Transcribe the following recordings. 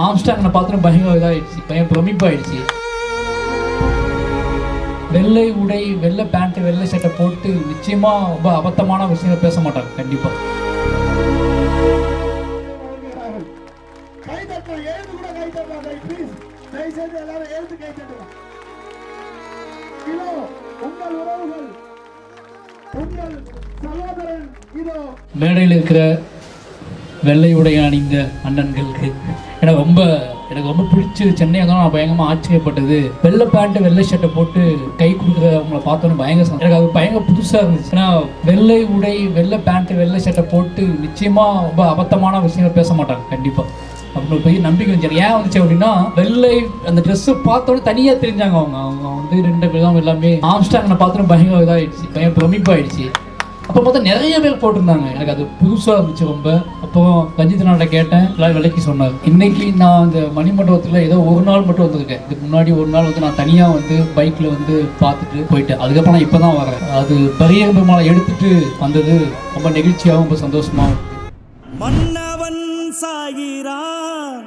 ஆம்ஸ்டாங்கை பார்த்துட்டு பயங்கர இதாகிடுச்சு, பயங்கர பிரமிப்பாயிடுச்சு. வெள்ளை உடை, வெள்ளை பேண்ட், வெள்ளை சட்டை போட்டு நிச்சயமா ரொம்ப அபத்தமான விஷயங்கள் பேச மாட்டாங்க கண்டிப்பா. மேடையில் இருக்கிற வெள்ளை உடை அணிந்த அண்ணன்களுக்கு எனக்கு ரொம்ப பிடிச்சது. சென்னை தான் நான் பயங்கரமாக ஆச்சரியப்பட்டது. வெள்ளை பேண்ட் வெள்ளை ஷர்ட்டை போட்டு கை கொடுக்குற அவங்கள பார்த்தோன்னு பயங்கர எனக்கு அது பயங்கர புதுசாக இருந்துச்சு. ஏன்னா வெள்ளை உடை, வெள்ளை பேண்ட், வெள்ளை ஷர்ட்டை போட்டு நிச்சயமாக ரொம்ப அபத்தமான விஷயங்கள் பேச மாட்டாங்க கண்டிப்பாக அப்படின்னு பெரிய நம்பிக்கை வந்துச்சு. ஏன் வந்துச்சு அப்படின்னா, வெள்ளை அந்த ட்ரெஸ்ஸு பார்த்தோன்னே தனியாக தெரிஞ்சாங்க. அவங்க வந்து 2 பேர் தான் எல்லாமே. ஆம்ஸ்டாங்கை பார்த்தோன்னே பயங்கர இதாகிடுச்சு, பயங்கர பிரமிப்பாயிடுச்சு. அப்போ பார்த்தா நிறைய பேர் போட்டிருந்தாங்க. எனக்கு அது புதுசாக இருந்துச்சு ரொம்ப. அப்போ ரஞ்சித் நாட்டை கேட்டேன், எல்லாரும் விலைக்கு சொன்னார். இன்னைக்கு நான் அந்த மணிமண்டபத்தில் ஏதோ ஒரு நாள் மட்டும் வந்திருக்கேன். இதுக்கு முன்னாடி ஒரு நாள் வந்து நான் தனியாக வந்து பைக்கில் வந்து பார்த்துட்டு போயிட்டேன். அதுக்கப்புறம் நான் இப்போ தான் வரேன். அது பெரிய பெருமாளை எடுத்துட்டு வந்தது ரொம்ப நெகிழ்ச்சியாகவும் ரொம்ப சந்தோஷமாகவும். மன்னவன் சாகிறான்,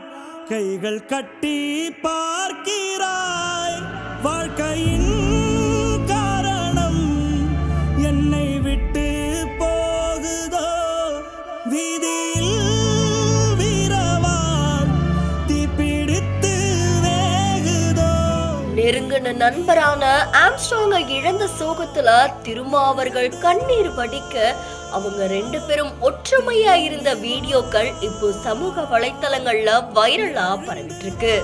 கைகள் கட்டி பார்க்கிறாய், வாழ்க்கையின் காரணம் என்னை விட்டு போகுதோ, வீதியில் வீரவான் தீப்பிடித்து வேகுதோ. நெருங்கின நண்பரான ஆம்ஸ்ட்ராங்கை இழந்த சோகத்துல திருமாவர்கள் கண்ணீர் வடிக்க அவங்க 2 பேரும் ஒற்றுமையா இருந்த வீடியோக்கள் இப்போ சமூக வலைத்தளங்கள்ல வைரலா பரவிட்டு இருக்கு.